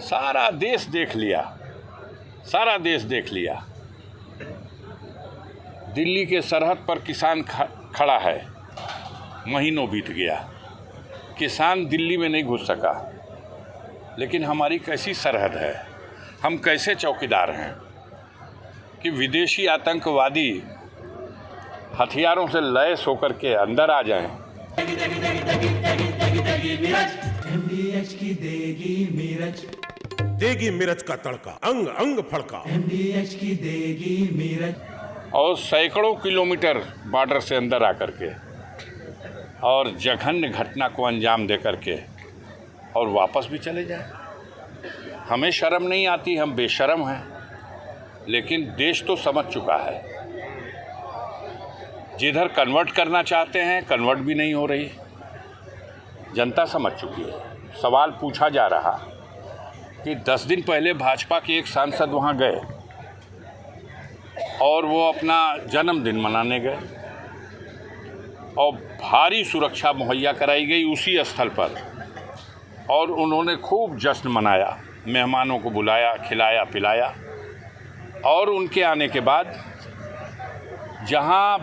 सारा देश देख लिया, सारा देश देख लिया। दिल्ली के सरहद पर किसान खड़ा है, महीनों बीत गया, किसान दिल्ली में नहीं घुस सका। लेकिन हमारी कैसी सरहद है, हम कैसे चौकीदार हैं कि विदेशी आतंकवादी हथियारों से लैस होकर के अंदर आ जाएं। MDH की देगी मिर्च का तड़का, अंग अंग फड़का। MDH की देगी मिर्च। और सैकड़ों किलोमीटर बॉर्डर से अंदर आकर के और जघन्य घटना को अंजाम दे करके और वापस भी चले जाए। हमें शर्म नहीं आती, हम बेशर्म हैं। लेकिन देश तो समझ चुका है, जिधर कन्वर्ट करना चाहते हैं कन्वर्ट भी नहीं हो रही। जनता समझ चुकी है। सवाल पूछा जा रहा कि 10 दिन पहले भाजपा के एक सांसद वहां गए और वो अपना जन्मदिन मनाने गए और भारी सुरक्षा मुहैया कराई गई उसी स्थल पर, और उन्होंने खूब जश्न मनाया, मेहमानों को बुलाया, खिलाया पिलाया। और उनके आने के बाद जहां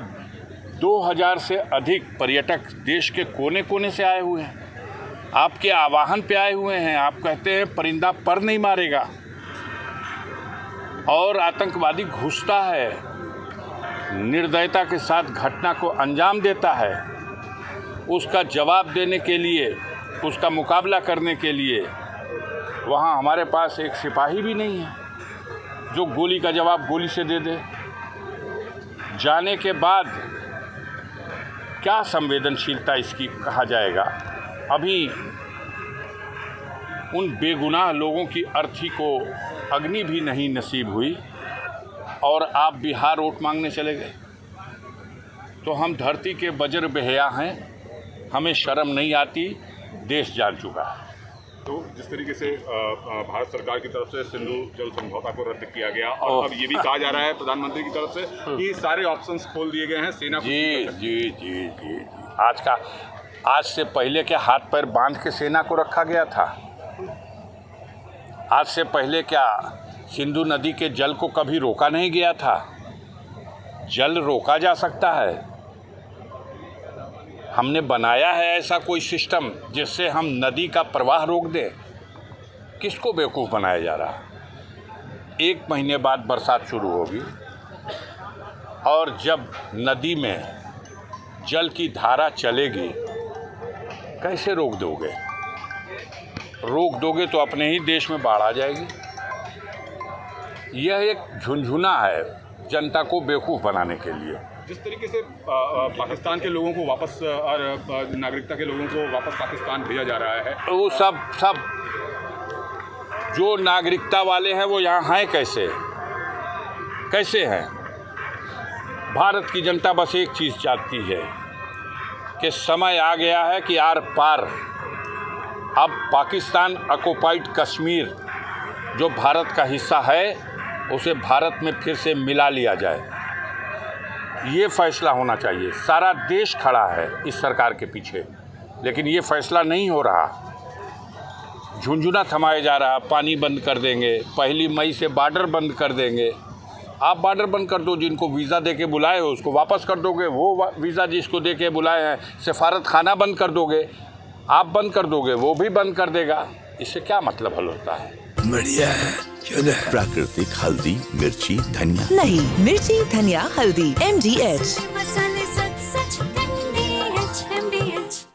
2000 से अधिक पर्यटक देश के कोने कोने से आए हुए हैं, आपके आवाहन पे आए हुए हैं, आप कहते हैं परिंदा पर नहीं मारेगा, और आतंकवादी घुसता है, निर्दयता के साथ घटना को अंजाम देता है, उसका जवाब देने के लिए, उसका मुकाबला करने के लिए वहाँ हमारे पास एक सिपाही भी नहीं है जो गोली का जवाब गोली से दे दे। जाने के बाद क्या संवेदनशीलता इसकी कहा जाएगा। अभी उन बेगुनाह लोगों की अर्थी को अग्नि भी नहीं नसीब हुई और आप बिहार वोट मांगने चले गए। तो हम धरती के बजर बेहया हैं, हमें शर्म नहीं आती, देश जान चुका है। तो जिस तरीके से भारत सरकार की तरफ से सिंधु जल समझौता को रद्द किया गया और अब ये भी कहा जा रहा है प्रधानमंत्री की तरफ से कि सारे ऑप्शंस खोल दिए गए हैं, सेना जी। आज से पहले क्या हाथ पैर बांध के सेना को रखा गया था? आज से पहले क्या सिंधु नदी के जल को कभी रोका नहीं गया था? जल रोका जा सकता है। हमने बनाया है ऐसा कोई सिस्टम जिससे हम नदी का प्रवाह रोक दें? किसको बेवकूफ़ बनाया जा रहा? 1 महीने बाद बरसात शुरू होगी और जब नदी में जल की धारा चलेगी, कैसे रोक दोगे? रोक दोगे तो अपने ही देश में बाढ़ आ जाएगी। यह एक झुनझुना है जनता को बेवकूफ़ बनाने के लिए। जिस तरीके से पाकिस्तान के लोगों को वापस और नागरिकता के लोगों को वापस पाकिस्तान भेजा जा रहा है, वो सब जो नागरिकता वाले हैं वो यहाँ हैं कैसे हैं? भारत की जनता बस एक चीज़ चाहती है कि समय आ गया है कि आर पार अब पाकिस्तान ऑक्युपाइड कश्मीर जो भारत का हिस्सा है उसे भारत में फिर से मिला लिया जाए। ये फैसला होना चाहिए। सारा देश खड़ा है इस सरकार के पीछे, लेकिन ये फैसला नहीं हो रहा। झुनझुना थमाया जा रहा, पानी बंद कर देंगे, 1 मई से बॉर्डर बंद कर देंगे। आप बॉर्डर बंद कर दो, जिनको वीज़ा दे के बुलाए हो उसको वापस कर दोगे, वो वीज़ा जिसको दे के बुलाए हैं सफारत खाना बंद कर दोगे, आप बंद कर दोगे, वो भी बंद कर देगा। इससे क्या मतलब हल होता है? बढ़िया है, प्राकृतिक हल्दी, मिर्ची, धनिया नहीं, मिर्ची, धनिया, हल्दी, MDH।